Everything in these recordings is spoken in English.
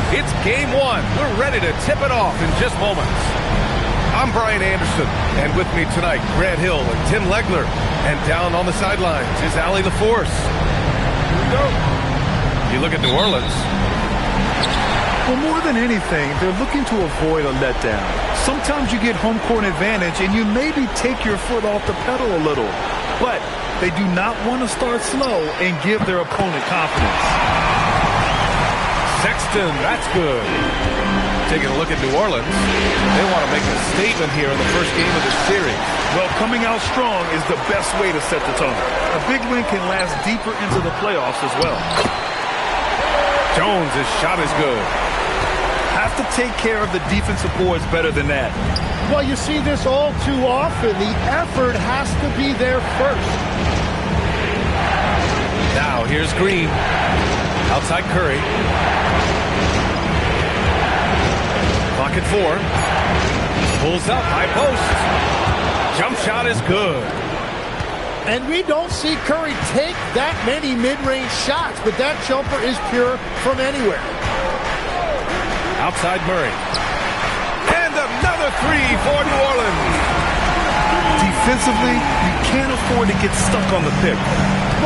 It's game one. We're ready to tip it off in just moments. I'm Brian Anderson, and with me tonight, Grant Hill and Tim Legler. And down on the sidelines is Allie LaForce. Here we go. You look at New Orleans. Well, more than anything, they're looking to avoid a letdown. Sometimes you get home court advantage, and you maybe take your foot off the pedal a little. But they do not want to start slow and give their opponent confidence. Sexton, that's good. Taking a look at New Orleans, they want to make a statement here in the first game of the series. Well, coming out strong is the best way to set the tone. A big win can last deeper into the playoffs as well. Jones, his shot is good. Have to take care of the defensive boards better than that. Well, you see this all too often. The effort has to be there first. Now, here's Green. Outside Curry. Clock at 4. Pulls up, high post. Jump shot is good. And we don't see Curry take that many mid-range shots, but that jumper is pure from anywhere. Outside Murray. And another three for New Orleans. Defensively, you can't afford to get stuck on the pick.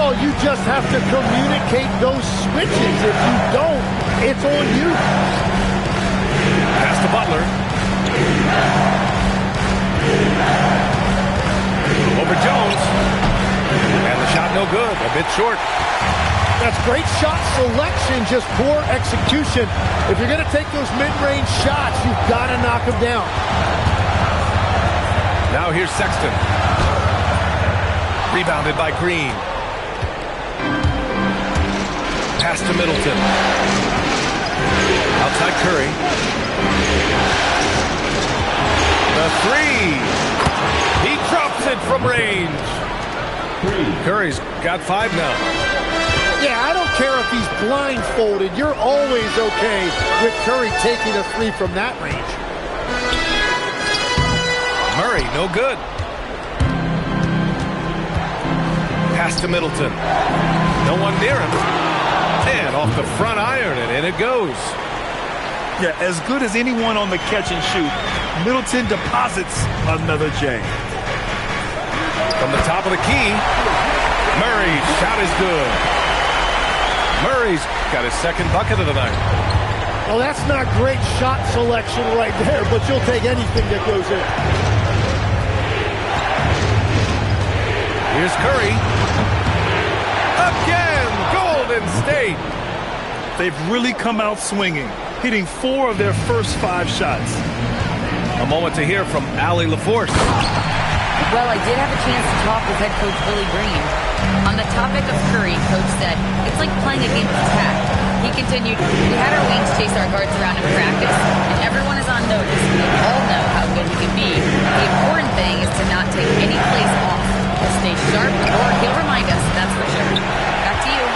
Well, you just have to communicate those switches. If you don't, it's on you. Pass to Butler. Over Jones. And the shot no good, a bit short. That's great shot selection, just poor execution. If you're going to take those mid-range shots, you've got to knock them down. Now here's Sexton. Rebounded by Green. Pass to Middleton. Outside Curry. The three. He drops it from range. Curry's got 5 now. Yeah, I don't care if he's blindfolded. You're always okay with Curry taking a three from that range. Murray, no good. Pass to Middleton. No one near him. And off the front iron, and in it goes. Yeah, as good as anyone on the catch and shoot, Middleton deposits another J. From the top of the key, Murray's shot is good. Murray's got his second bucket of the night. Well, that's not great shot selection right there, but you'll take anything that goes in. Here's Curry. Again, Golden State. They've really come out swinging, hitting 4 of their first 5 shots. A moment to hear from Allie LaForce. Well, I did have a chance to talk with head coach Willie Green. On the topic of Curry, coach said, it's like playing a game of tag. He continued, we had our wings chase our guards around in practice, and everyone is on notice. We all know how good he can be. The important thing is to not take any plays off. He'll stay sharp, or he'll remind us, that's for sure. Back to you.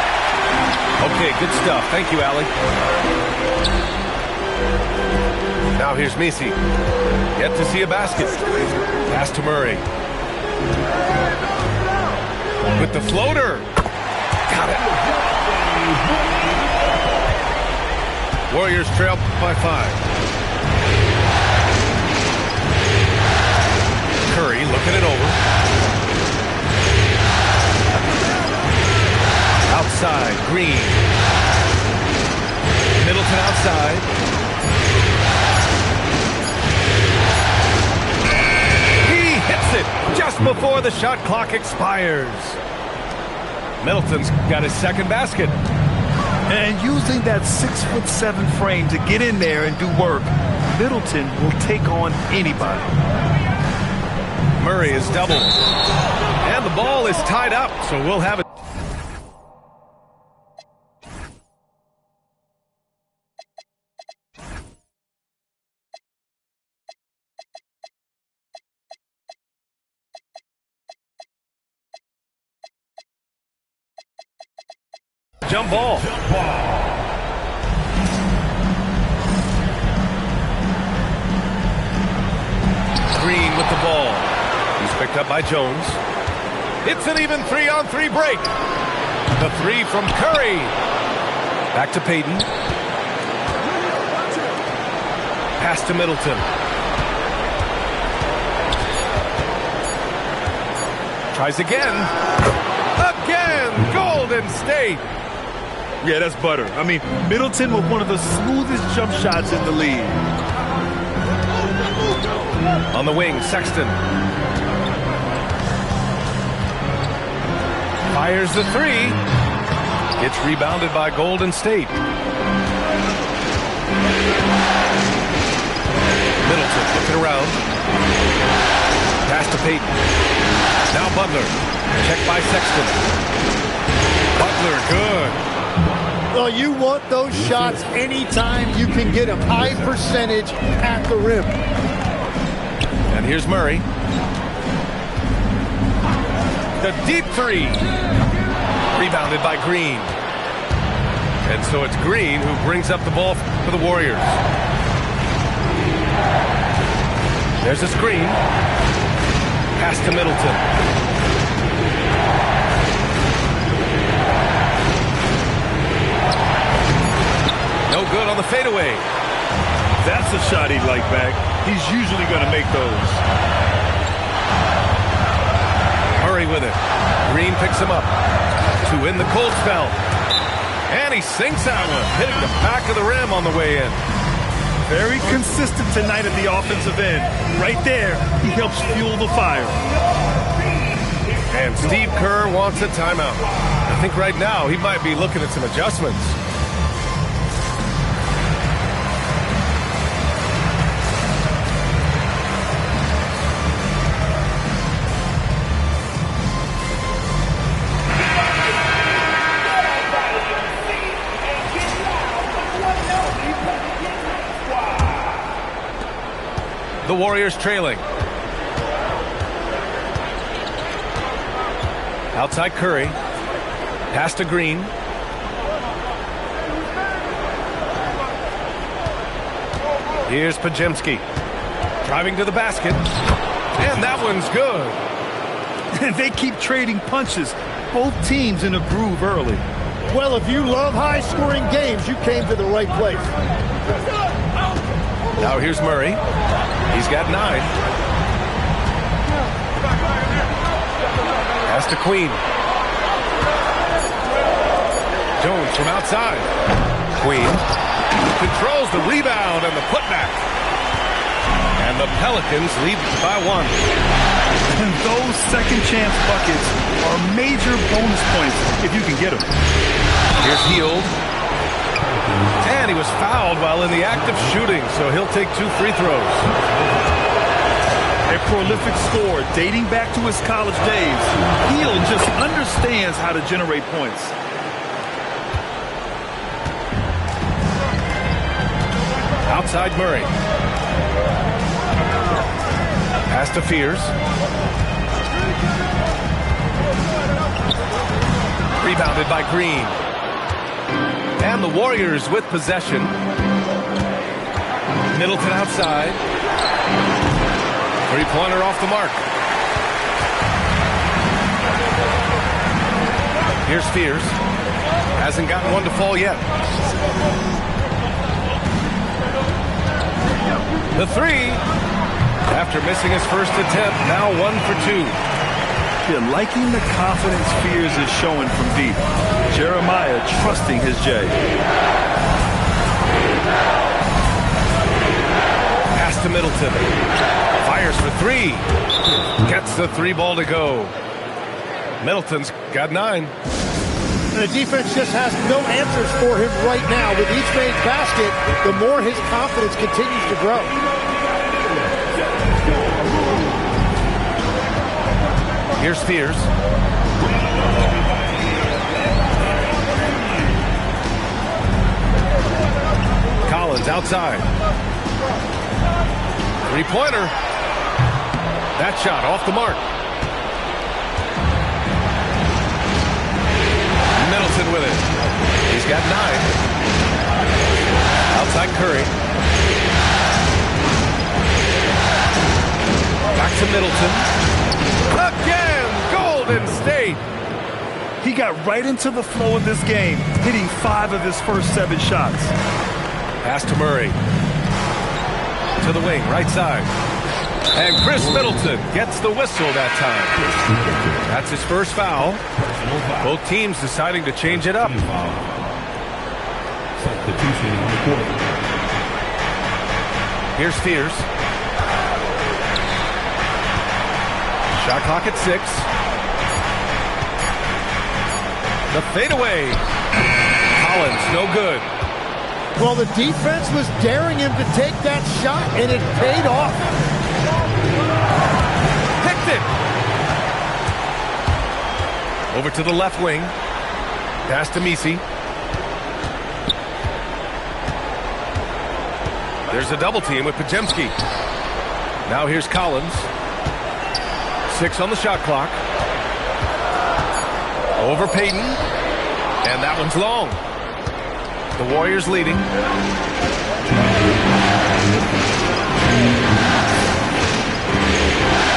Okay, good stuff. Thank you, Allie. Now here's Messi. Yet to see a basket. Pass to Murray. With the floater. Got it. Warriors trail by 5. Curry looking it over. Outside, Green. Middleton outside. He hits it just before the shot clock expires. Middleton's got his second basket. And using that 6'7" frame to get in there and do work, Middleton will take on anybody. Murray is doubled. And the ball is tied up, so we'll have it. Jump ball. Green with the ball. He's picked up by Jones. It's an even 3-on-3 break. The three from Curry. Back to Payton. Pass to Middleton. Tries again. Again! Golden State! Yeah, that's butter. I mean, Middleton with one of the smoothest jump shots in the league. On the wing, Sexton. Fires the three. It's rebounded by Golden State. Middleton looking around. Pass to Payton. Now Butler. Check by Sexton. Butler, good. Well, you want those shots anytime you can get them. High percentage at the rim. And here's Murray. The deep three. Rebounded by Green. And so it's Green who brings up the ball for the Warriors. There's a screen. Pass to Middleton. No good on the fadeaway. That's a shot he'd like back. He's usually going to make those. Murray with it. Green picks him up to win the cold spell. And he sinks that one, hitting the back of the rim on the way in. Very consistent tonight at the offensive end. Right there, he helps fuel the fire. And Steve Kerr wants a timeout. I think right now he might be looking at some adjustments. The Warriors trailing. Outside Curry. Pass to Green. Here's Pajemski. Driving to the basket. And that one's good. And they keep trading punches. Both teams in a groove early. Well, if you love high-scoring games, you came to the right place. Now here's Murray. He's got 9. Pass to Queen. Jones from outside. Queen controls the rebound and the putback. And the Pelicans lead by 1. And those second chance buckets are major bonus points if you can get them. Here's Hield. And he was fouled while in the act of shooting, so he'll take 2 free throws. A prolific scorer dating back to his college days. Hield just understands how to generate points. Outside Murray. Pass to Fears. Rebounded by Green. And the Warriors with possession. Middleton outside. Three-pointer off the mark. Here's Fears. Hasn't gotten one to fall yet. The three. After missing his first attempt, now 1 for 2. You're liking the confidence Fears is showing from deep. Jeremiah trusting his J. Pass to Middleton. Fires for 3. Gets the 3-ball to go. Middleton's got 9. The defense just has no answers for him right now. With each made basket, the more his confidence continues to grow. Here's Fears. Collins outside. Three-pointer. That shot off the mark. Middleton with it. He's got 9. Outside Curry. Back to Middleton. Again, Golden State. He got right into the flow of this game, hitting 5 of his first 7 shots. Pass to Murray. to the wing, right side. And Chris Middleton gets the whistle that time. That's his first foul. Both teams deciding to change it up. Here's Spears. Shot clock at 6. The fadeaway. Collins, no good. Well, the defense was daring him to take that shot, and it paid off. Picked it. Over to the left wing. Pass to Misi. There's a double team with Pajemski. Now here's Collins. 6 on the shot clock. Over Payton. And that one's long. The Warriors leading.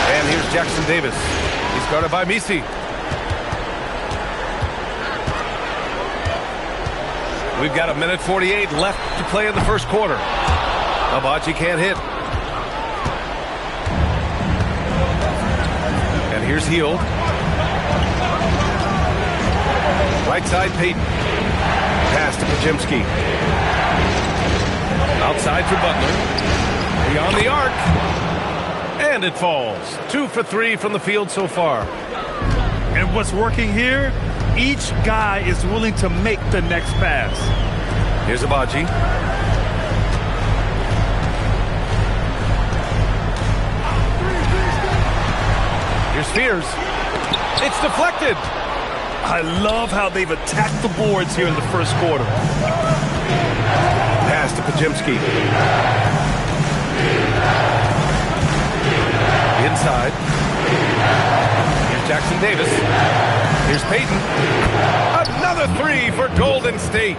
And here's Jackson Davis. He's guarded by Misi. We've got 1:48 left to play in the first quarter. Abaji can't hit. And here's Hield. Right side, Payton. Pass to Pajemski. Outside for Butler. Beyond the arc. And it falls. 2 for 3 from the field so far. And what's working here? Each guy is willing to make the next pass. Here's Abaji. Here's Spears. It's deflected. I love how they've attacked the boards here in the first quarter. Pass to Pajemski. Inside. Here's Jackson Davis. Here's Payton. Another 3 for Golden State.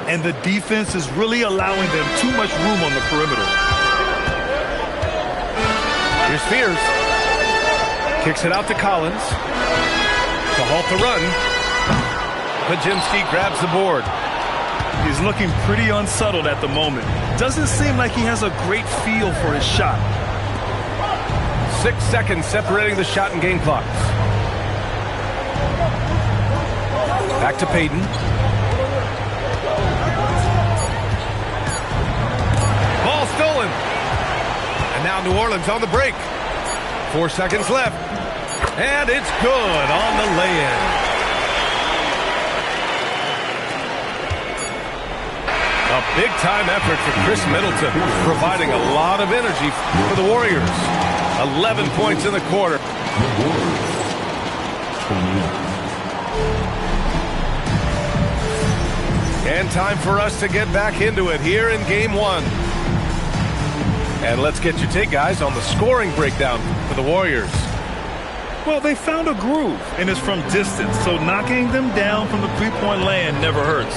And the defense is really allowing them too much room on the perimeter. Here's Spears. Kicks it out to Collins. To halt the run. Pajemski grabs the board. He's looking pretty unsettled at the moment. Doesn't seem like he has a great feel for his shot. 6 seconds separating the shot and game clocks. Back to Payton. Ball stolen. And now New Orleans on the break. 4 seconds left. And it's good on the lay-in. A big-time effort for Chris Middleton, providing a lot of energy for the Warriors. 11 points in the quarter. And time for us to get back into it here in Game 1. And let's get your take, guys, on the scoring breakdown for the Warriors. Well, they found a groove, and it's from distance, so knocking them down from the three-point land never hurts.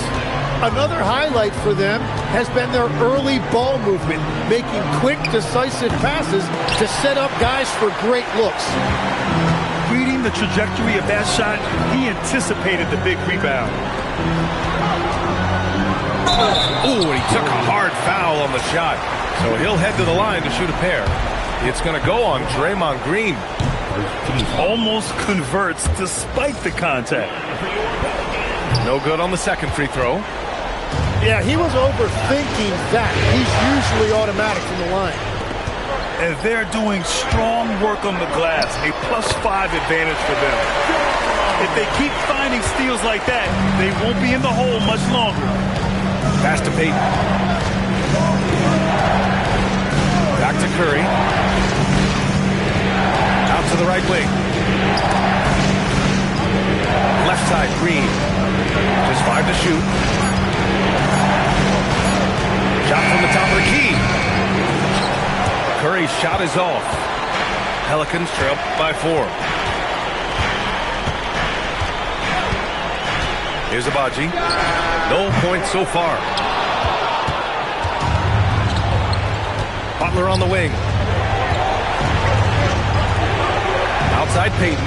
Another highlight for them has been their early ball movement, making quick, decisive passes to set up guys for great looks. Reading the trajectory of that shot, he anticipated the big rebound. Ooh, and he took a hard foul on the shot. So he'll head to the line to shoot a pair. It's going to go on Draymond Green. Almost converts despite the contact. No good on the second free throw. Yeah, he was overthinking that. He's usually automatic from the line. And they're doing strong work on the glass. A +5 advantage for them. If they keep finding steals like that, they won't be in the hole much longer. Pass to Payton. Back to Curry. Out to the right wing. Left side, Green. Just 5 to shoot. Shot from the top of the key. Curry's shot is off. Pelicans trail by 4. Here's Abaji. No points so far. Butler on the wing. Outside Payton.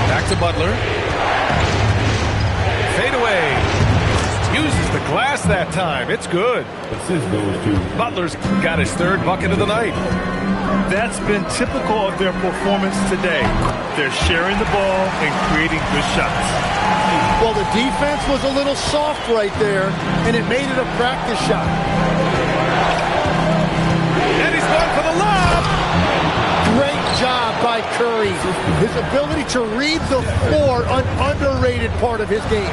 Back to Butler. Fade away. Uses the glass that time. It's good. Assist goes to Butler's got his third bucket of the night. That's been typical of their performance today. They're sharing the ball and creating good shots. Well, the defense was a little soft right there, and it made it a practice shot. And he's going for the lob. Great job by Curry. His ability to read the floor, an underrated part of his game.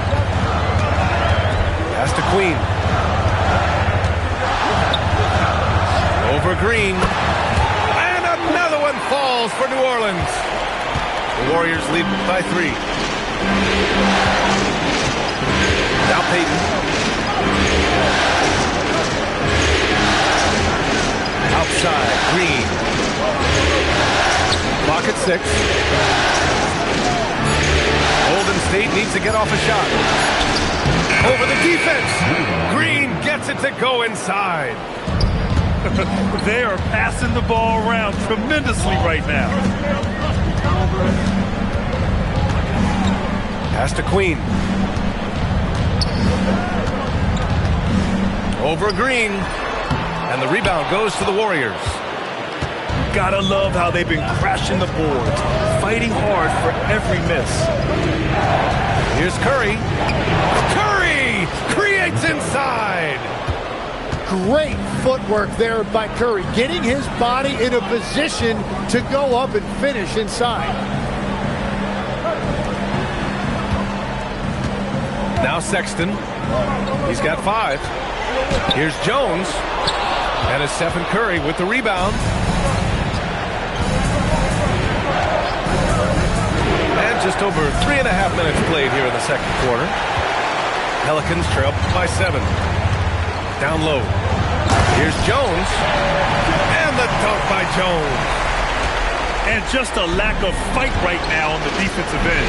Pass to Queen. Over Green. And another one falls for New Orleans. The Warriors lead by 3. Now Payton. Outside, Green. Clock at 6. Golden State needs to get off a shot. Over the defense. Green gets it to go inside. They are passing the ball around tremendously right now. Pass to Queen. Over Green. And the rebound goes to the Warriors. Gotta love how they've been crashing the boards, fighting hard for every miss. Here's Curry. Curry creates inside. Great footwork there by Curry, getting his body in a position to go up and finish inside. Now Sexton. He's got 5. Here's Jones. And it's Stephen Curry with the rebound. And just over 3.5 minutes played here in the second quarter. Pelicans trail by 7. Down low. Here's Jones. And the dunk by Jones. And just a lack of fight right now on the defensive end.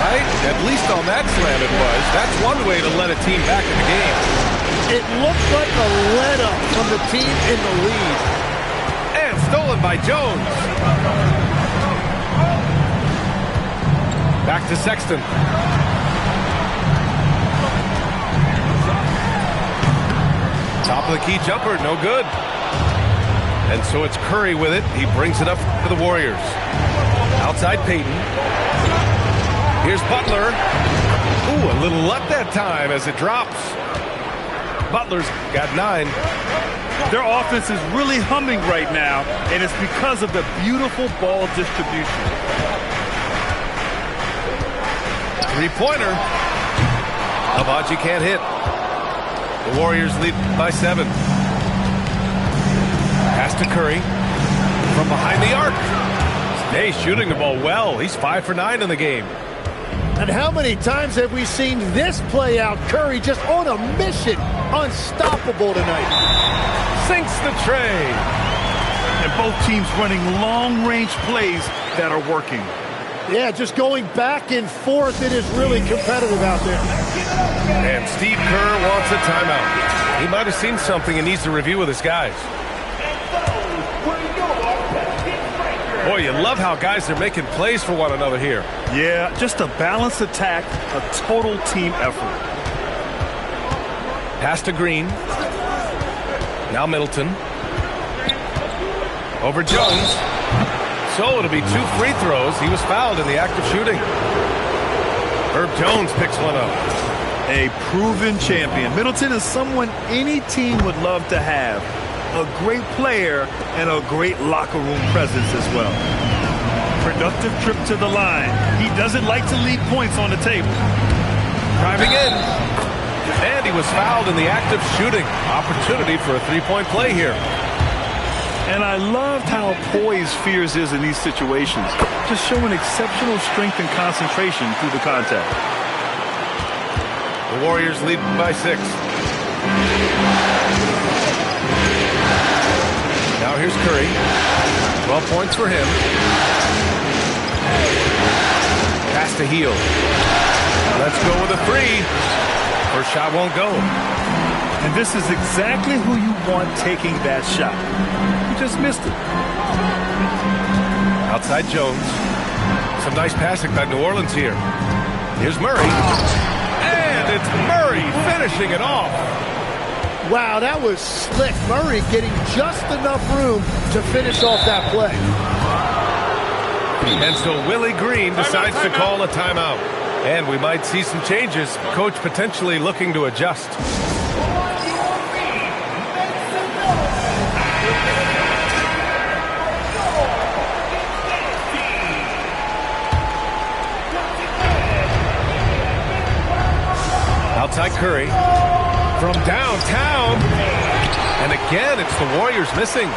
Right? At least on that slam it was. That's one way to let a team back in the game. It looked like a let-up from the team in the lead. And stolen by Jones. Back to Sexton. Top of the key jumper, no good. And so it's Curry with it. He brings it up for the Warriors. Outside Payton. Here's Butler. Ooh, a little luck that time as it drops. Butler's got 9. Their offense is really humming right now, and it's because of the beautiful ball distribution. 3-pointer. Abaji can't hit. The Warriors lead by 7. Pass to Curry from behind the arc. Hey, shooting the ball well. He's 5 for 9 in the game. And how many times have we seen this play out? Curry just on a mission. Unstoppable tonight. Sinks the tray. And both teams running long-range plays that are working. Yeah, just going back and forth. It is really competitive out there. And Steve Kerr wants a timeout. He might have seen something and needs to review with his guys. Boy, you love how guys are making plays for one another here. Yeah, just a balanced attack, a total team effort. Pass to Green. Now Middleton. Over Jones. So it'll be 2 free throws. He was fouled in the act of shooting. Herb Jones picks one up. A proven champion. Middleton is someone any team would love to have. A great player and a great locker room presence as well. Productive trip to the line. He doesn't like to leave points on the table. Driving in. And he was fouled in the act of shooting. Opportunity for a 3-point play here. And I loved how poised Fears is in these situations. Just showing exceptional strength and concentration through the contact. The Warriors lead by 6. Now here's Curry. 12 points for him. Pass to Heel. Let's go with a 3. First shot won't go. And this is exactly who you want taking that shot. He just missed it. Outside Jones. Some nice passing by New Orleans here. Here's Murray. And it's Murray finishing it off. Wow, that was slick. Murray getting just enough room to finish off that play. And so Willie Green decides to call a timeout. And we might see some changes. Coach potentially looking to adjust. Outside Curry. From downtown. And again, it's the Warriors missing.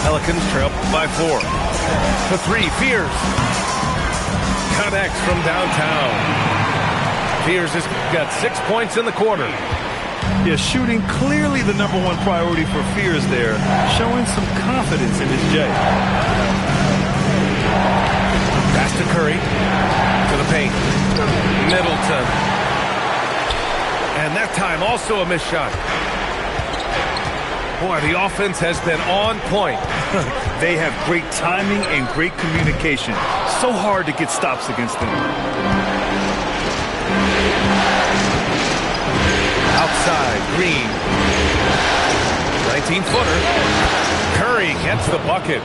Pelicans trail by 4. The 3, Fears. Connects from downtown. Fears has got 6 points in the quarter. Yeah, shooting clearly the #1 priority for Fears there, showing some confidence in his J. Pass to Curry. To the paint. Middleton. And that time also a missed shot. Boy, the offense has been on point. They have great timing and great communication. So hard to get stops against them. Outside, Green. 19-footer. Curry gets the bucket.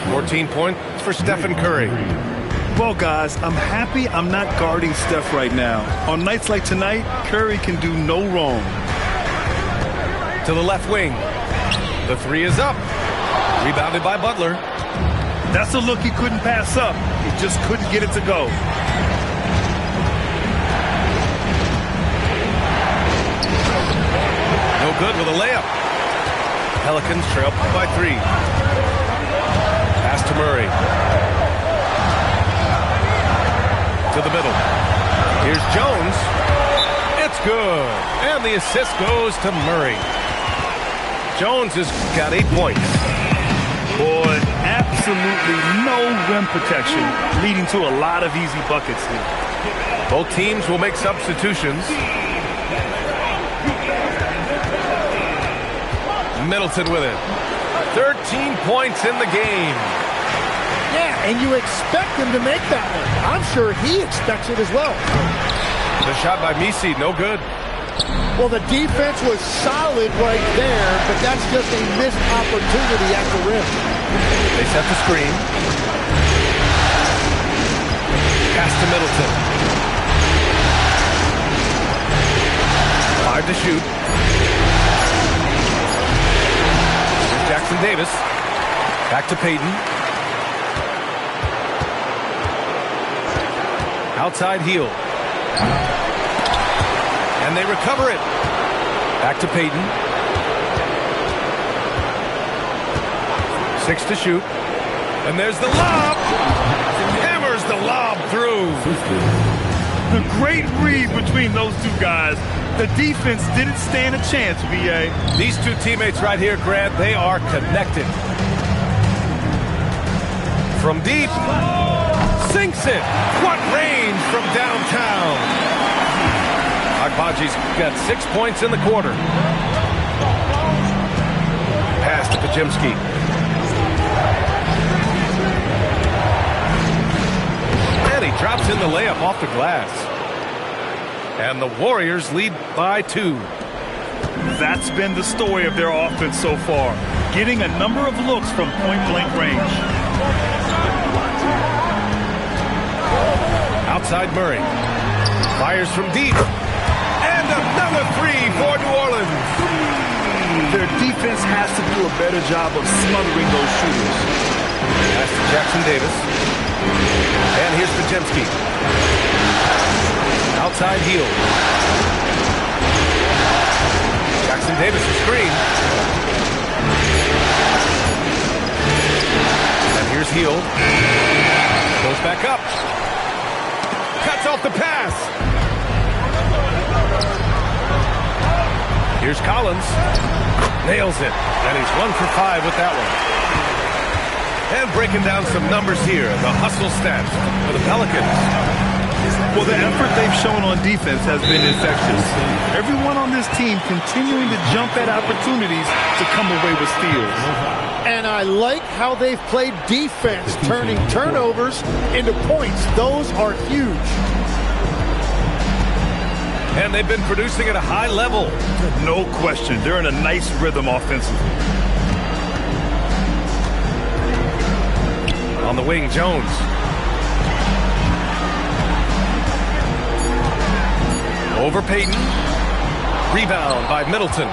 14 points for Stephen Curry. Well, guys, I'm happy I'm not guarding Steph right now. On nights like tonight, Curry can do no wrong. To the left wing. The 3 is up. Rebounded by Butler. That's a look he couldn't pass up. He just couldn't get it to go. No good with a layup. Pelicans trail by 3. Pass to Murray. To the middle. Here's Jones. It's good. And the assist goes to Murray. Jones has got 8 points. Boy, absolutely no rim protection, leading to a lot of easy buckets here. Both teams will make substitutions. Middleton with it. 13 points in the game. Yeah, and you expect him to make that one. I'm sure he expects it as well. The shot by Misi, no good. Well, the defense was solid right there, but that's just a missed opportunity at the rim. They set the screen. Pass to Middleton. 5 to shoot. Jackson Davis. Back to Payton. Outside heel. And they recover it. Back to Payton. 6 to shoot. And there's the lob. Hammers the lob through. The great read between those two guys. The defense didn't stand a chance, VA. These two teammates right here, Grant, they are connected. From deep. Sinks it. What range from downtown. Agbaji's got 6 points in the quarter. Pass to Pajemski. And he drops in the layup off the glass. And the Warriors lead by 2. That's been the story of their offense so far. Getting a number of looks from point-blank range. Outside Murray. Fires from deep. And another 3 for New Orleans. Their defense has to do a better job of smothering those shooters. Pass to Jackson Davis. And here's Pajemski. Outside heel. Jackson Davis a screen. And here's heel. Goes back up. Cuts off the pass. Here's Collins. Nails it. And he's 1 for 5 with that one. And breaking down some numbers here. The hustle stats for the Pelicans. Well, the effort they've shown on defense has been infectious. Everyone on this team continuing to jump at opportunities to come away with steals. And I like how they've played defense, turning turnovers into points. Those are huge. And they've been producing at a high level. No question. They're in a nice rhythm offensively. On the wing, Jones. Over Payton. Rebound by Middleton.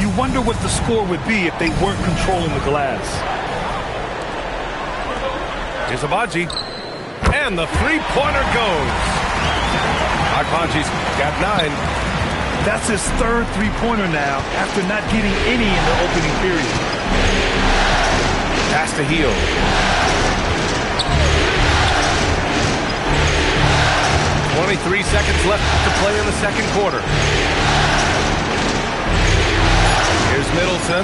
You wonder what the score would be if they weren't controlling the glass. Here's Agbaji. And the three-pointer goes. Agbaji's got 9. That's his third three-pointer now after not getting any in the opening period. Pass to Heel. .23 seconds left to play in the second quarter. Here's Middleton.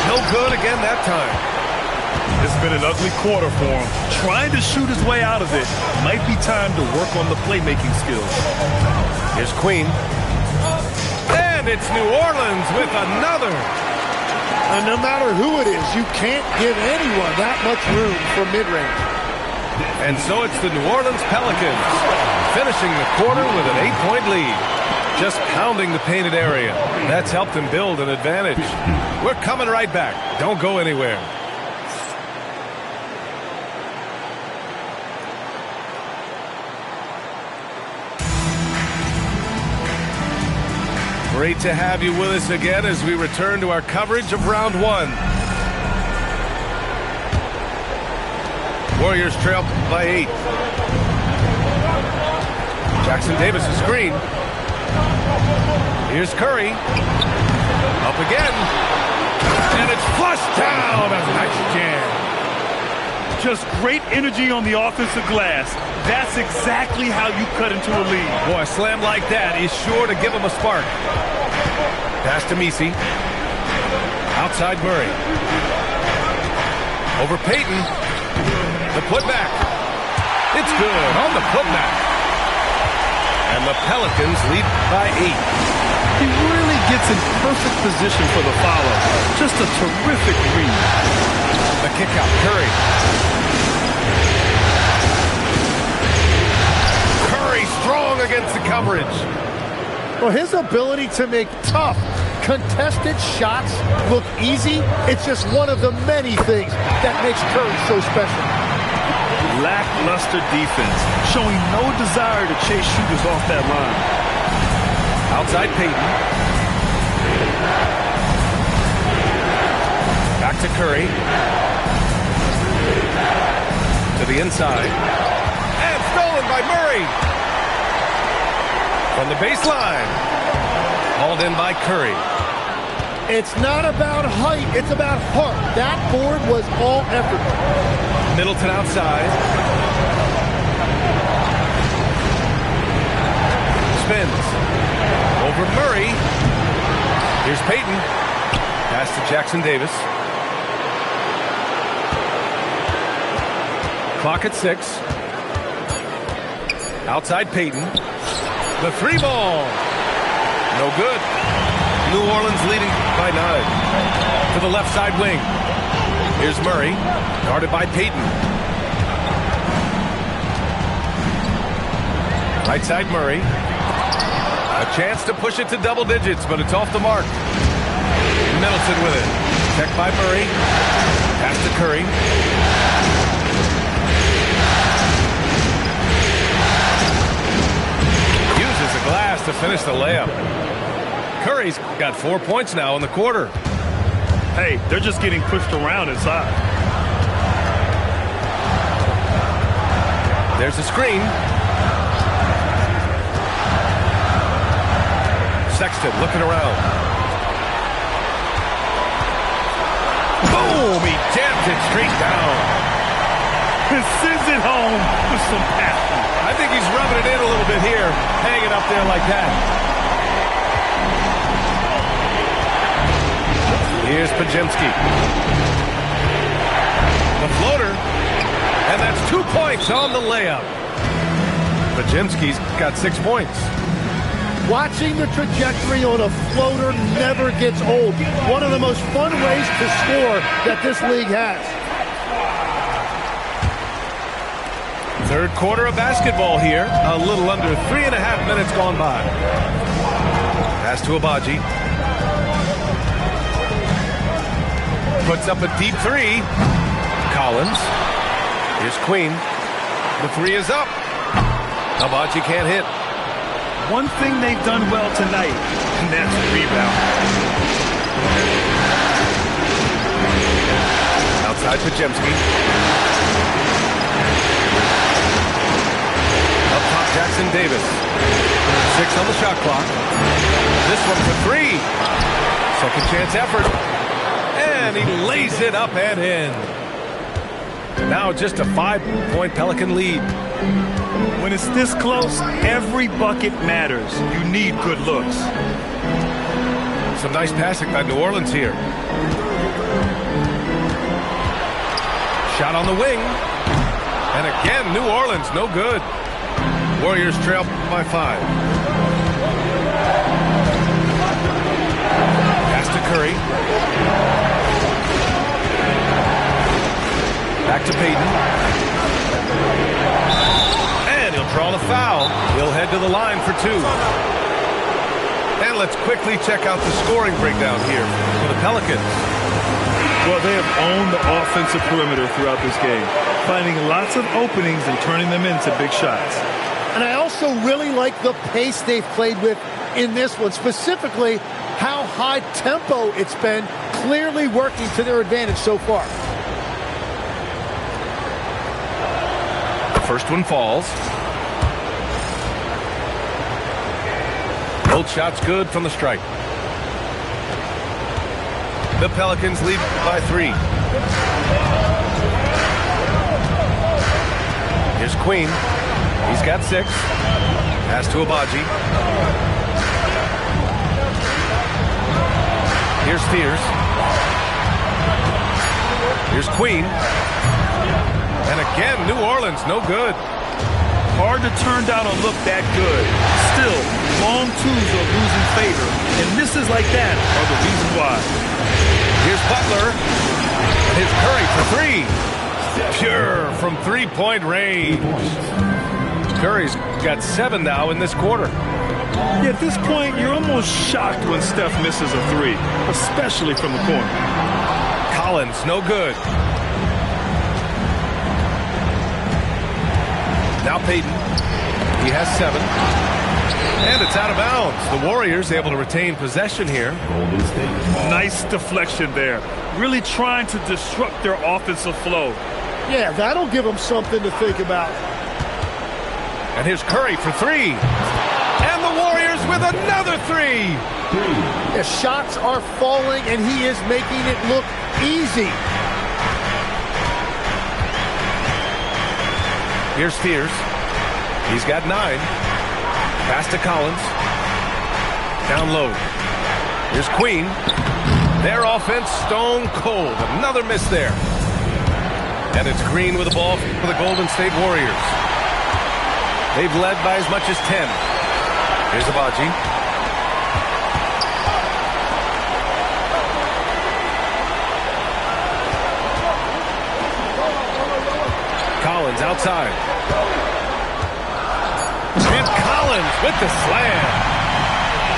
No good again that time. It's been an ugly quarter for him. Trying to shoot his way out of it. Might be time to work on the playmaking skills. Here's Queen. And it's New Orleans with another. And no matter who it is, you can't give anyone that much room for mid-range. And so it's the New Orleans Pelicans finishing the quarter with an 8-point lead. Just pounding the painted area. That's helped them build an advantage. We're coming right back. Don't go anywhere. Great to have you with us again as we return to our coverage of round 1. Warriors trail by 8. Jackson Davis a screen. Here's Curry. Up again. And it's flushed down. A nice jam. Just great energy on the offensive glass. That's exactly how you cut into a lead. Boy, a slam like that is sure to give him a spark. Pass to Messi. Outside Murray. Over Payton. The putback. It's good on the putback. And the Pelicans lead by 8. He really gets in perfect position for the follow. Just a terrific read. The kick out, Curry. Curry strong against the coverage. Well, his ability to make tough, contested shots look easy, it's just one of the many things that makes Curry so special. Lackluster defense, showing no desire to chase shooters off that line. Outside Payton. Back to Curry. To the inside. And stolen by Murray. From the baseline. Hauled in by Curry. It's not about height, it's about heart. That board was all effort. Middleton outside. Spins. Over Murray. Here's Payton. Pass to Jackson Davis. Clock at 6. Outside Payton. The 3 ball. No good. New Orleans leading by 9. To the left side wing. Here's Murray. Guarded by Payton. Right side Murray. A chance to push it to double digits, but it's off the mark. Middleton with it. Checked by Murray. Pass to Curry. Uses the glass to finish the layup. Curry's got 4 points now in the quarter. Hey, they're just getting pushed around inside. There's a screen. Sexton looking around. Boom! He jams it straight down. And sends it home with some passion. I think he's rubbing it in a little bit here, hanging up there like that. Here's Pajemski. The floater. And that's 2 points on the layup. Pajemski's got 6 points. Watching the trajectory on a floater never gets old. One of the most fun ways to score that this league has. Third quarter of basketball here. A little under 3.5 minutes gone by. Pass to Abaji. Puts up a deep three. Collins. Here's Queen. The three is up. Abaji can't hit. One thing they've done well tonight, and that's rebound. Outside Pajemski. Up top Jackson Davis. 6 on the shot clock. This one for 3. Second chance effort. And he lays it up and in. Now just a 5-point Pelican lead. When it's this close, every bucket matters. You need good looks. Some nice passing by New Orleans here. Shot on the wing. And again, New Orleans, no good. Warriors trail by 5. Pass to Curry. Back to Payton. And he'll draw the foul. He'll head to the line for 2. And let's quickly check out the scoring breakdown here for the Pelicans. Well, they have owned the offensive perimeter throughout this game, finding lots of openings and turning them into big shots. And I also really like the pace they've played with in this one, specifically how high tempo it's been, clearly working to their advantage so far. The first one falls. Both shots good from the stripe. The Pelicans lead by 3. Here's Queen. He's got 6. Pass to Abaji. Here's Spears. Here's Queen. And again, New Orleans, no good. Hard to turn down a look that good. Still, long twos are losing favor, and misses like that are the reason why. Here's Butler. His Curry for 3. Pure from 3-point range. Curry's got 7 now in this quarter. Yeah, at this point, you're almost shocked when Steph misses a 3, especially from the corner. Collins, no good. Now Payton. He has 7. And it's out of bounds. The Warriors able to retain possession here. Nice deflection there. Really trying to disrupt their offensive flow. Yeah, that'll give them something to think about. And here's Curry for 3. And the Warriors with another 3. The shots are falling, and he is making it look easy. Here's Spears. He's got 9. Pass to Collins. Down low. Here's Queen. Their offense stone cold. Another miss there. And it's Green with the ball for the Golden State Warriors. They've led by as much as 10. Here's Abaji. Collins outside. And Collins with the slam.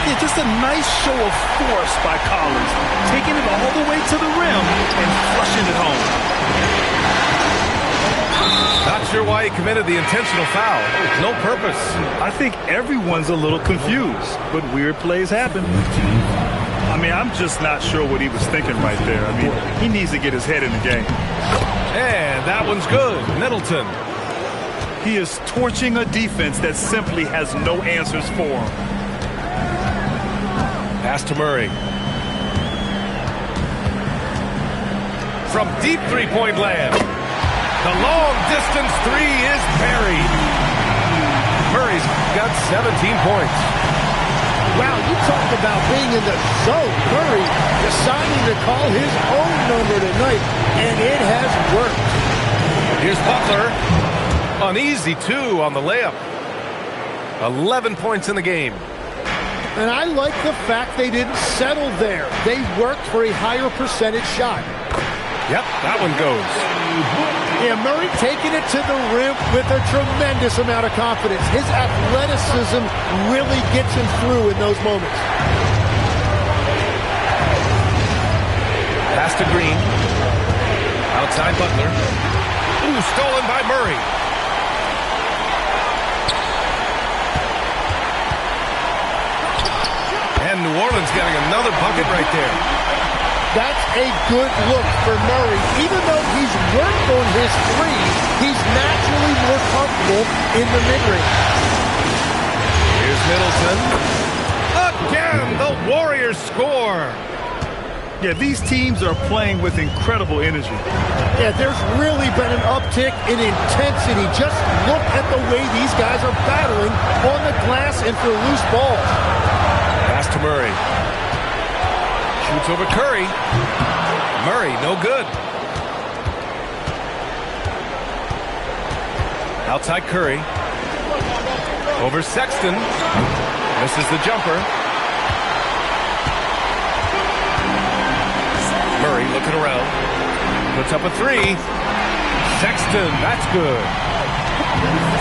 Yeah, just a nice show of force by Collins, taking it all the way to the rim and flushing it home. Not sure why he committed the intentional foul. No purpose. I think everyone's a little confused, but weird plays happen. I mean, I'm just not sure what he was thinking right there. I mean, he needs to get his head in the game. And that one's good. Middleton. He is torching a defense that simply has no answers for him. Pass to Murray. From deep three-point land. The long-distance 3 is buried. Murray's got 17 points. Wow, you talk about being in the zone. Murray deciding to call his own number tonight, and it has worked. Here's Butler. An easy 2 on the layup. 11 points in the game. And I like the fact they didn't settle there. They worked for a higher percentage shot. Yep, that one goes. Yeah, Murray taking it to the rim with a tremendous amount of confidence. His athleticism really gets him through in those moments. Pass to Green. Outside Butler. Ooh, stolen by Murray. And New Orleans getting another bucket right there. That's a good look for Murray. Even though he's worked on his three, he's naturally more comfortable in the mid-range. Here's Middleton. Again, the Warriors score. Yeah, these teams are playing with incredible energy. Yeah, there's really been an uptick in intensity. Just look at the way these guys are battling on the glass and for loose balls. Pass to Murray. Shoots over Curry. Murray, no good. Outside Curry. Over Sexton. Misses the jumper. Murray looking around. Puts up a three. Sexton, that's good.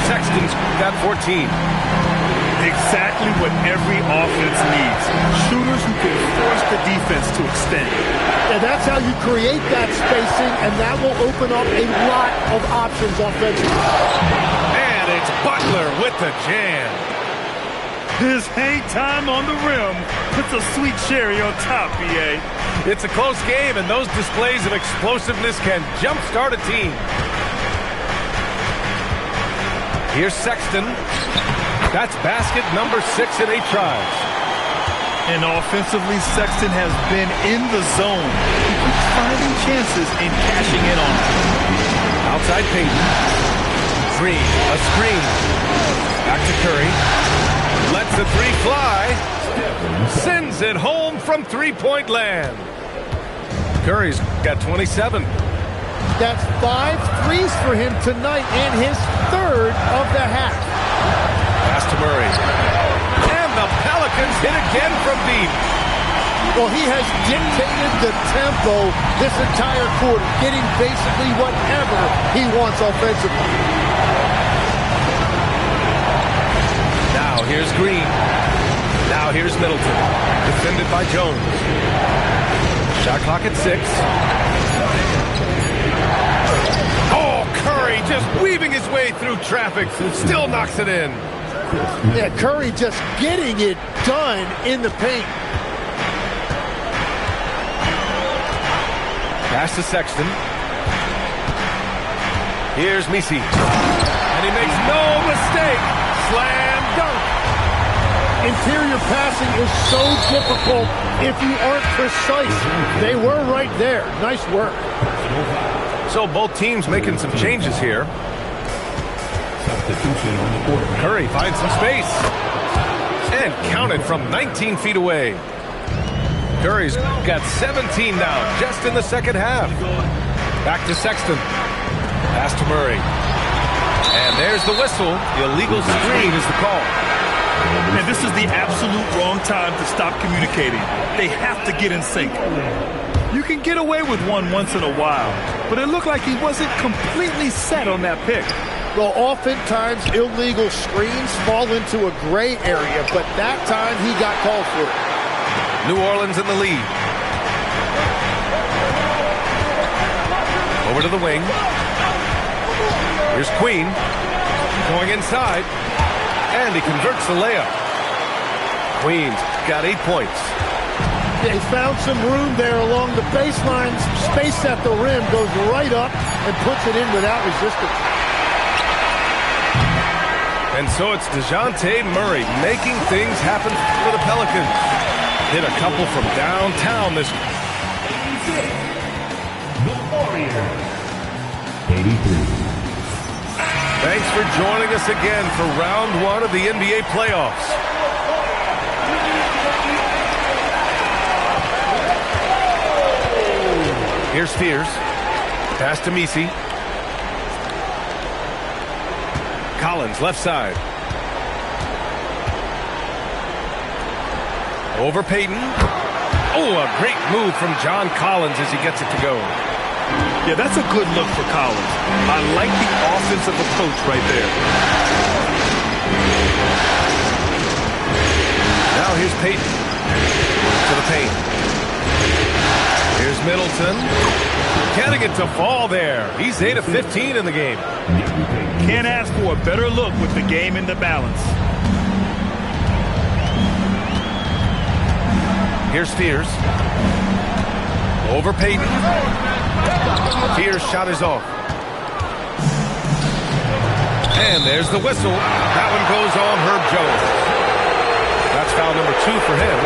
Sexton's got 14. Exactly what every offense needs. Shooters who can force the defense to extend. And that's how you create that spacing, and that will open up a lot of options offensively. And it's Butler with the jam. His hang time on the rim puts a sweet cherry on top, BA. It's a close game, and those displays of explosiveness can jumpstart a team. Here's Sexton. That's basket number 6 in 8 tries. And offensively, Sexton has been in the zone. He keeps finding chances and cashing in on them. Outside Payton. Green, a screen. Back to Curry. Lets the three fly. Sends it home from three-point land. Curry's got 27. That's 5 threes for him tonight and his third of the half. Pass to Murray. And the Pelicans hit again from deep. Well, he has dictated the tempo this entire quarter, getting basically whatever he wants offensively. Now here's Green. Now here's Middleton. Defended by Jones. Shot clock at 6. Oh, Curry just weaving his way through traffic. Still knocks it in. Yeah, Curry just getting it done in the paint. Pass to Sexton. Here's Messi. And he makes no mistake. Slam dunk. Interior passing is so difficult if you aren't precise. They were right there. Nice work. So both teams making some changes here. Curry finds some space. And counted from 19 feet away. Curry's got 17 now, just in the second half. Back to Sexton. Pass to Murray. And there's the whistle. The illegal screen is the call. And this is the absolute wrong time to stop communicating. They have to get in sync. You can get away with one once in a while, but it looked like he wasn't completely set on that pick. Well, oftentimes illegal screens fall into a gray area, but that time he got called for it. New Orleans in the lead. Over to the wing. Here's Queen. Going inside. And he converts the layup. Queen's got 8 points. They found some room there along the baseline. Space at the rim, goes right up and puts it in without resistance. And so it's DeJounte Murray making things happen for the Pelicans. Hit a couple from downtown this. The Warriors. 83. Thanks for joining us again for round 1 of the NBA playoffs. Here's Spears. Pass to Messi. Collins, left side. Over Payton. Oh, a great move from John Collins as he gets it to go. Yeah, that's a good look for Collins. I like the offensive approach right there. Now here's Peyton to the paint. Here's Middleton. Getting it to fall there. He's 8 of 15 in the game. Can't ask for a better look with the game in the balance. Here's Spears. Over Peyton. Spears' shot is off. And there's the whistle. That one goes on Herb Jones. That's foul number 2 for him.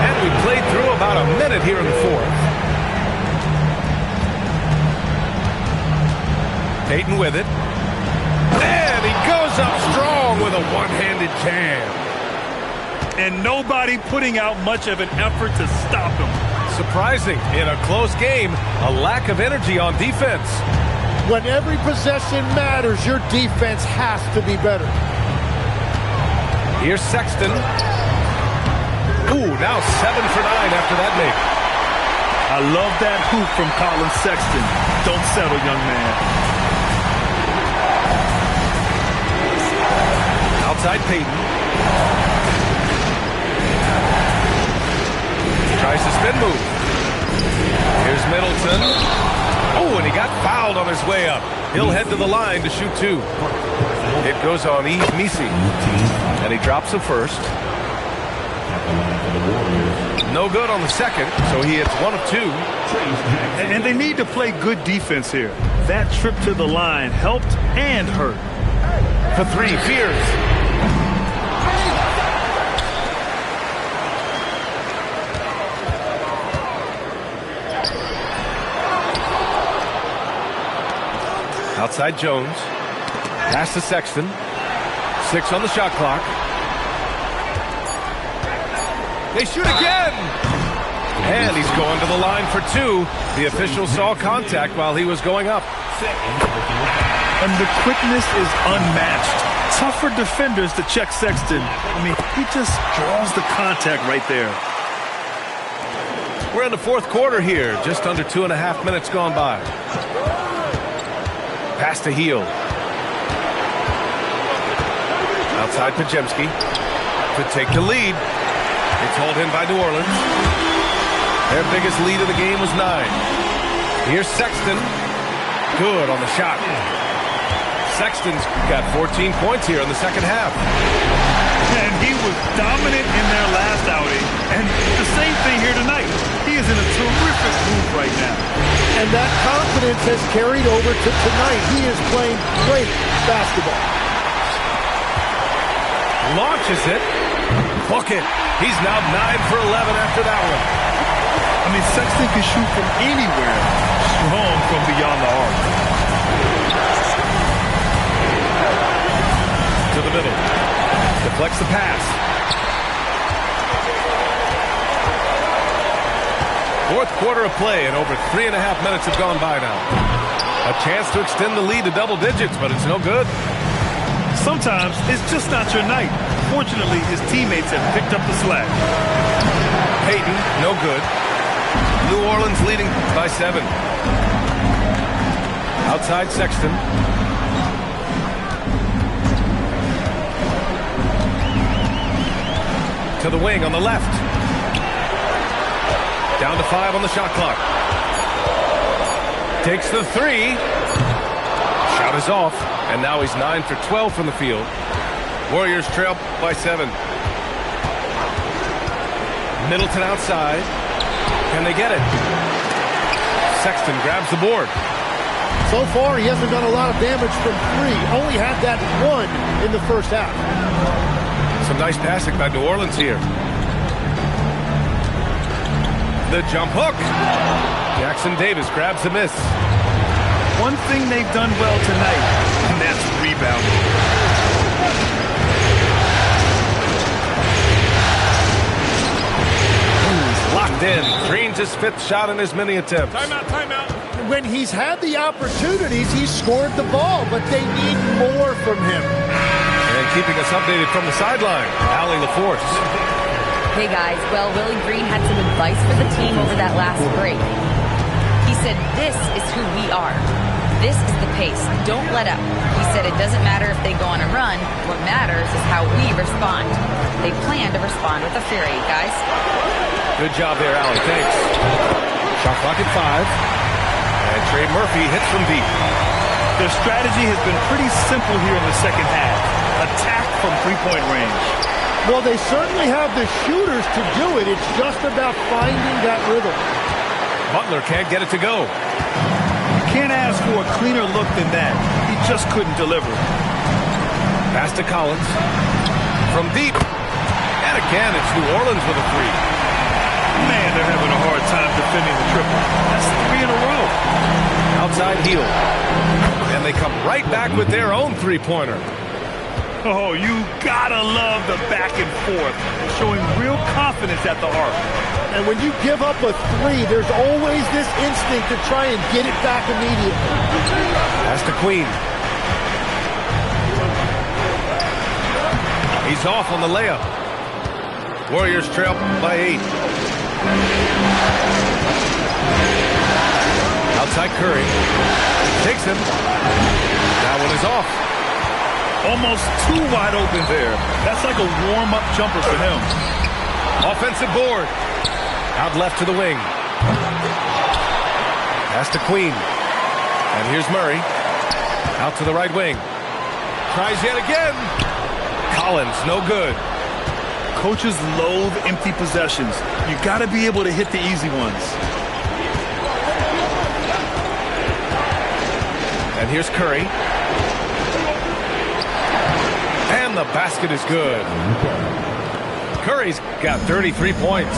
And we played through about a minute here in the fourth. Peyton with it. And he goes up strong with a one-handed jam. And nobody putting out much of an effort to stop him. Surprising, in a close game, a lack of energy on defense. When every possession matters, your defense has to be better. Here's Sexton. Ooh, now 7 for 9 after that make. I love that hoop from Colin Sexton. Don't settle, young man. Outside Peyton. Tries to spin move. Here's Middleton. Oh, and he got fouled on his way up. He'll head to the line to shoot 2. It goes on Yves Missi. And he drops the first. No good on the second, so he hits 1 of 2. And they need to play good defense here. That trip to the line helped and hurt. For 3, Fears. Outside Jones. Pass to Sexton. 6 on the shot clock. They shoot again! And he's going to the line for 2. The official saw contact while he was going up. And the quickness is unmatched. Tough for defenders to check Sexton. I mean, he just draws the contact right there. We're in the fourth quarter here. Just under 2.5 minutes gone by. Pass to Heel. Outside Pajemski. Could take the lead. It's hauled in by New Orleans. Their biggest lead of the game was 9. Here's Sexton. Good on the shot. Sexton's got 14 points here in the second half. And he was dominant in their last outing. And the same thing here tonight. He is in a terrific move right now. And that confidence has carried over to tonight. He is playing great basketball. Launches it. Book it. He's now 9 for 11 after that one. I mean, Sexton can shoot from anywhere. Strong from beyond the arc. To the middle. Deflects the pass. Fourth quarter of play, and over 3.5 minutes have gone by now. A chance to extend the lead to double digits, but it's no good. Sometimes it's just not your night. Fortunately, his teammates have picked up the slack. Peyton, no good. New Orleans leading by 7. Outside Sexton. To the wing on the left. Down to 5 on the shot clock. Takes the 3. Shot is off. And now he's 9 for 12 from the field. Warriors trail by 7. Middleton outside. Can they get it? Sexton grabs the board. So far, he hasn't done a lot of damage from 3. Only had that 1 in the first half. Some nice passing by New Orleans here. The jump hook. Jackson Davis grabs the miss. One thing they've done well tonight, and that's rebounding. Locked in. Green's his 5th shot in his many attempts. Timeout. When he's had the opportunities, he's scored the ball, but they need more from him. And keeping us updated from the sideline, Allie LaForce. Hey guys, well, Willie Green had some advice for the team over that last break. said, this is who we are. This is the pace. Don't let up. He said it doesn't matter if they go on a run. What matters is how we respond. They plan to respond with a fury, guys. Good job there, Allie. Thanks. Shot clock at 5. And Trey Murphy hits from deep. Their strategy has been pretty simple here in the second half. Attack from three-point range. Well, they certainly have the shooters to do it. It's just about finding that rhythm. Butler can't get it to go. Can't ask for a cleaner look than that. He just couldn't deliver. Pass to Collins. From deep. And again, it's New Orleans with a 3. Man, they're having a hard time defending the triple. That's 3 in a row. Outside heel. And they come right back with their own three-pointer. Oh, you gotta love the back and forth, showing real confidence at the arc. And when you give up a 3, there's always this instinct to try and get it back immediately. Pass to Queen. He's off on the layup. Warriors trail by 8. Outside Curry. Takes him. That one is off. Almost too wide open there. That's like a warm-up jumper for him. Offensive board. Out left to the wing. Pass to Queen. And here's Murray. Out to the right wing. Tries yet again. Collins, no good. Coaches loathe empty possessions. You got to be able to hit the easy ones. And here's Curry. And the basket is good. Curry's got 33 points.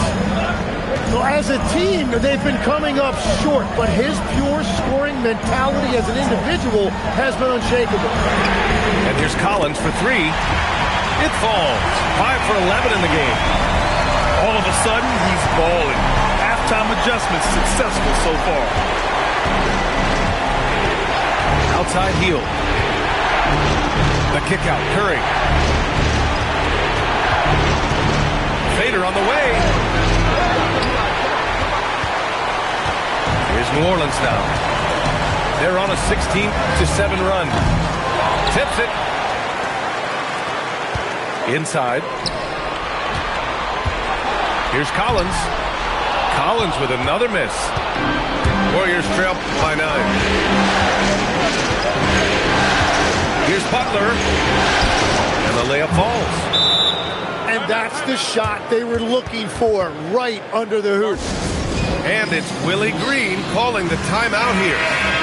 So as a team, they've been coming up short, but his pure scoring mentality as an individual has been unshakable. And here's Collins for 3. It falls. 5 for 11 in the game. All of a sudden, he's balling. Halftime adjustments successful so far. Outside heel. The kick out. Curry. Fader on the way. Here's New Orleans now. They're on a 16-7 run. Tips it. Inside. Here's Collins. Collins with another miss. Warriors trail by 9. Here's Butler. And the layup falls. And that's the shot they were looking for, right under the hoop. And it's Willie Green calling the timeout here.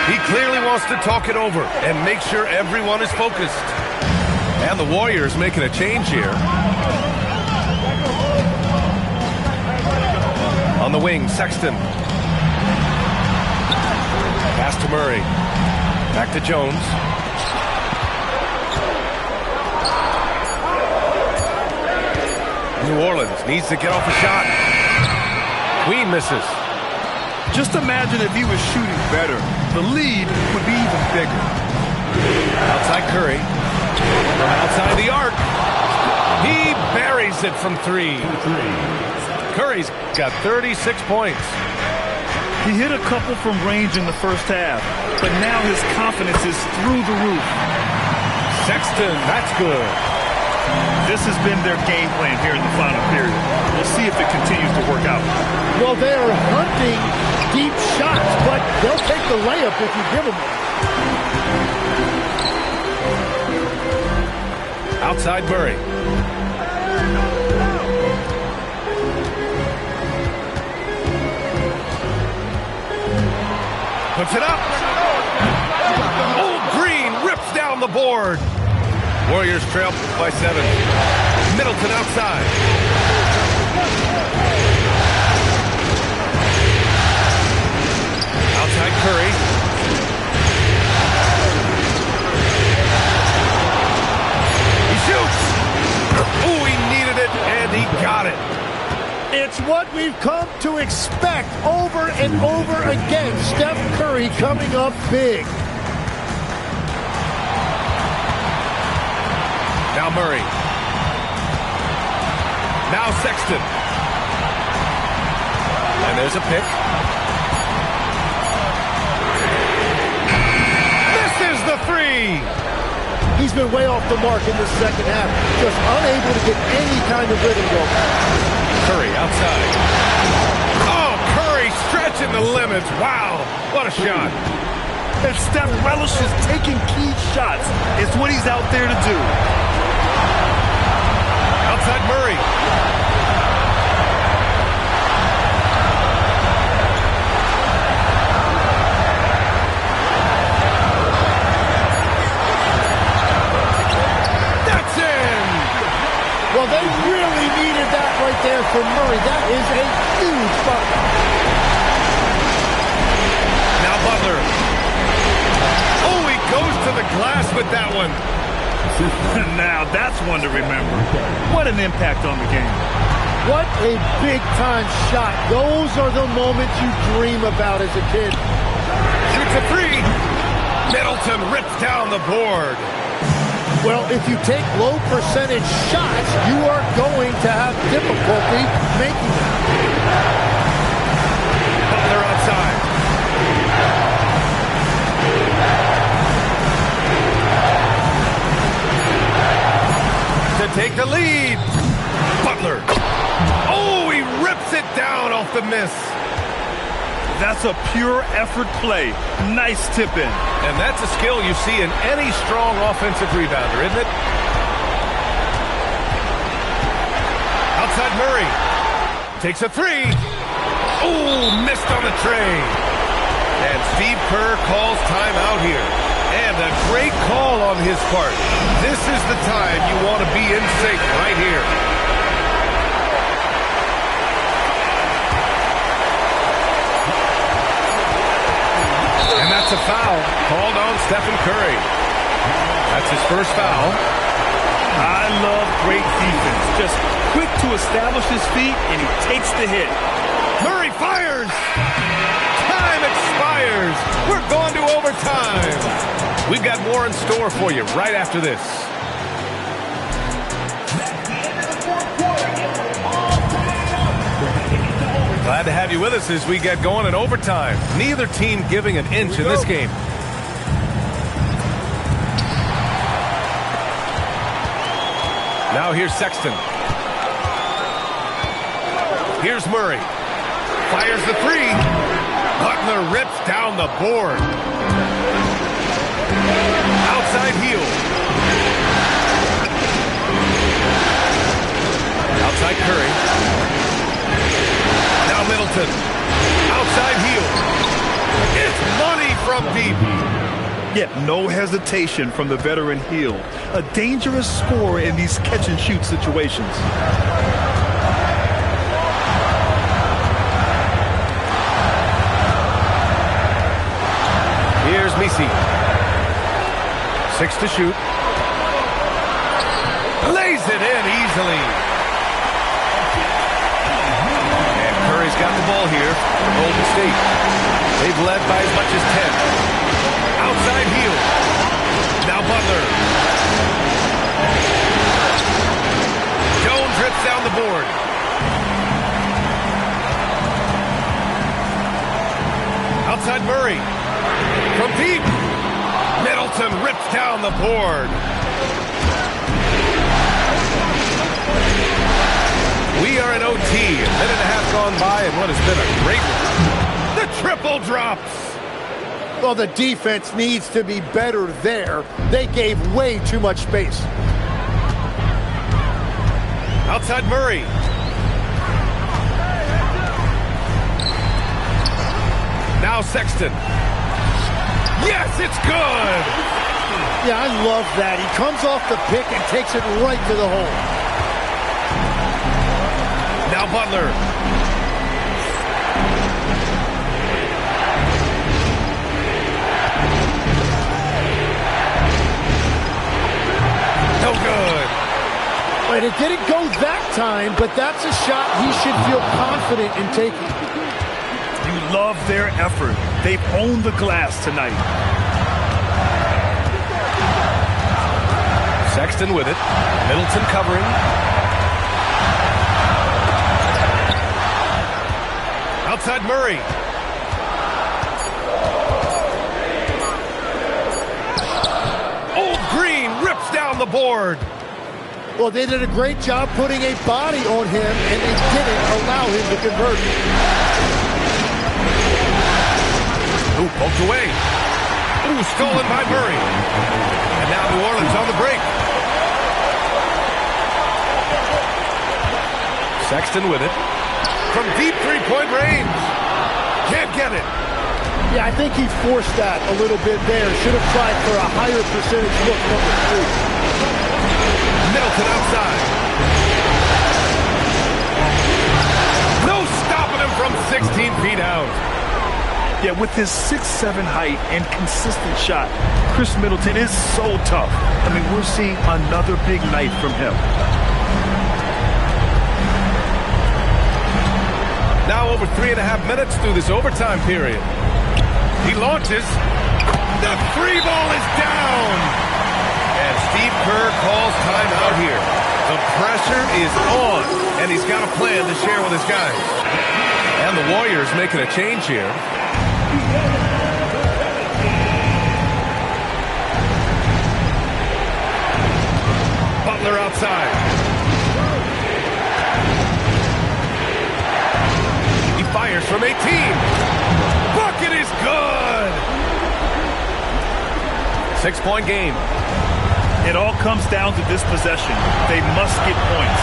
He clearly wants to talk it over and make sure everyone is focused. And the Warriors making a change here. On the wing, Sexton. Pass to Murray. Back to Jones. New Orleans needs to get off a shot. Queen misses. Just imagine if he was shooting better. The lead would be even bigger. Outside Curry. From outside the arc. He buries it from 3. Curry's got 36 points. He hit a couple from range in the first half, but now his confidence is through the roof. Sexton, that's good. This has been their game plan here in the final period. We'll see if it continues to work out. Well, they are hunting deep shots, but they'll take the layup if you give them one. Outside Murray. Puts it up. Old Green rips down the board. Warriors trail by 7. Middleton outside. Outside Curry. He shoots. Ooh, he needed it, and he got it. It's what we've come to expect over and over again. Steph Curry coming up big. Now Murray. Now Sexton. And there's a pick. three. He's been way off the mark in the second half. Just unable to get any kind of rhythm going. Curry outside. Oh, Curry stretching the limits. Wow, what a shot. And Steph relishes taking key shots. It's what he's out there to do. Outside Murray. That's in. Well, they really needed that right there from Murray. That is a huge bucket. Now Butler. Oh, he goes to the glass with that one. Now that's one to remember. What an impact on the game. What a big-time shot. Those are the moments you dream about as a kid. Shoots a three. Middleton rips down the board. Well, if you take low percentage shots, you are going to have difficulty making them. Butler outside. To take the lead. Butler. Oh, he rips it down off the miss. That's a pure effort play. Nice tip in. And that's a skill you see in any strong offensive rebounder, isn't it? Outside Murray. Takes a three. Oh, missed on the tray. And Steve Kerr calls timeout here. And a great call on his part. This is the time you want to be in sync right here. And that's a foul called on Stephen Curry. That's his first foul. I love great defense. Just quick to establish his feet, and he takes the hit. Murray fires. Time expires. We're going to overtime. We've got more in store for you right after this. Glad to have you with us as we get going in overtime. Neither team giving an inch in this game. Now here's Sexton. Here's Murray. Fires the three. Butler rips down the board. Outside heel. Outside Curry. Now Middleton. Outside heel. It's money from deep. Yet no hesitation from the veteran Hill. A dangerous scorer in these catch-and-shoot situations. Here's Messi. 6 to shoot. Lays it in easily. And Curry's got the ball here for Golden State. They've led by as much as 10. Outside heel. Now Butler. Jones rips down the board. Outside Murray. From deep. Middleton rips down the board. We are in OT. A minute and a half gone by and what has been a great one. The triple drops. Well, the defense needs to be better there. They gave way too much space. Outside Murray. Now Sexton. Yes, it's good. Yeah, I love that. He comes off the pick and takes it right to the hole. Now Butler. No good. Wait, it didn't go that time, but that's a shot he should feel confident in taking. You love their effort. They've owned the glass tonight. Sexton with it. Middleton covering. Outside Murray. the board. Well, they did a great job putting a body on him, and they didn't allow him to convert. Ooh, poked away. Ooh, stolen by Murray. And now New Orleans on the break. Sexton with it. From deep three-point range. Can't get it. Yeah, I think he forced that a little bit there. Should have tried for a higher percentage look from the three. Middleton outside. No stopping him from 16 feet out. Yeah, with his 6'7" height and consistent shot, Chris Middleton is so tough. I mean, we're seeing another big night from him. Now over 3.5 minutes through this overtime period. He launches. The three ball is down. And Steve Kerr calls timeout here. The pressure is on, and he's got a plan to share with his guys. And the Warriors making a change here. Butler outside. He fires from 18. Bucket is good. 6-point game. It all comes down to this possession. They must get points.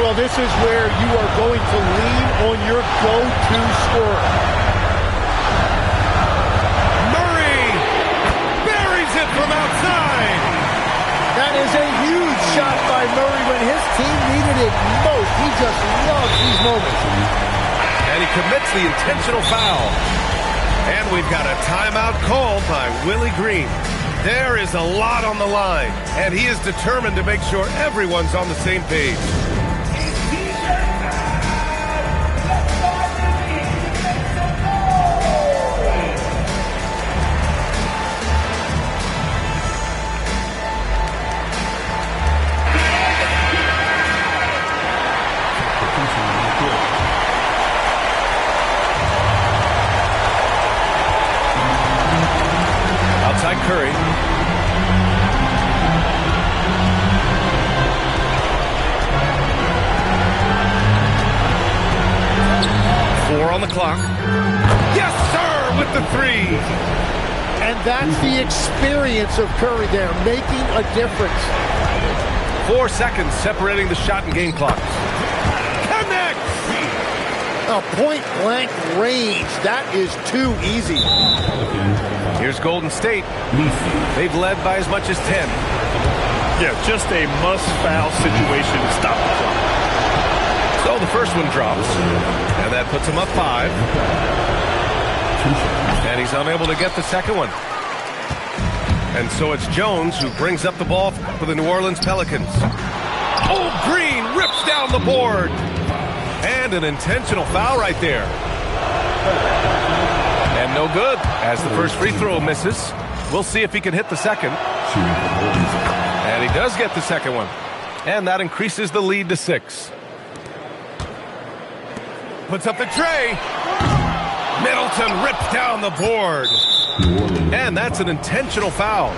Well, this is where you are going to lean on your go-to scorer. Murray buries it from outside. That is a huge shot by Murray when his team needed it most. He just loves these moments. And he commits the intentional foul. And we've got a timeout called by Willie Green. There is a lot on the line, and he is determined to make sure everyone's on the same page. Outside Curry. Four on the clock. Yes, sir, with the three. And that's the experience of Curry there, making a difference. 4 seconds separating the shot and game clocks. Connects! A point-blank range. That is too easy. Here's Golden State. They've led by as much as 10. Yeah, just a must-foul situation to stop the clock. So the first one drops, and that puts him up 5. And he's unable to get the second one. And so it's Jones who brings up the ball for the New Orleans Pelicans. Oh, Green rips down the board. And an intentional foul right there. And no good, as the first free throw misses. We'll see if he can hit the second. And he does get the second one. And that increases the lead to 6. Puts up the tray. Middleton rips down the board. And that's an intentional foul.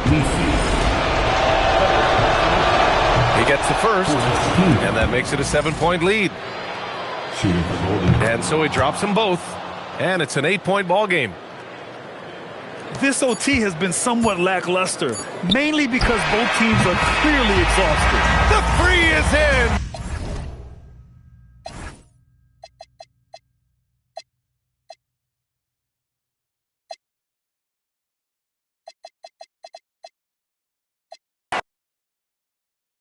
He gets the first, and that makes it a 7-point lead. And so he drops them both, and it's an 8-point ball game. This OT has been somewhat lackluster, mainly because both teams are clearly exhausted. The three is in.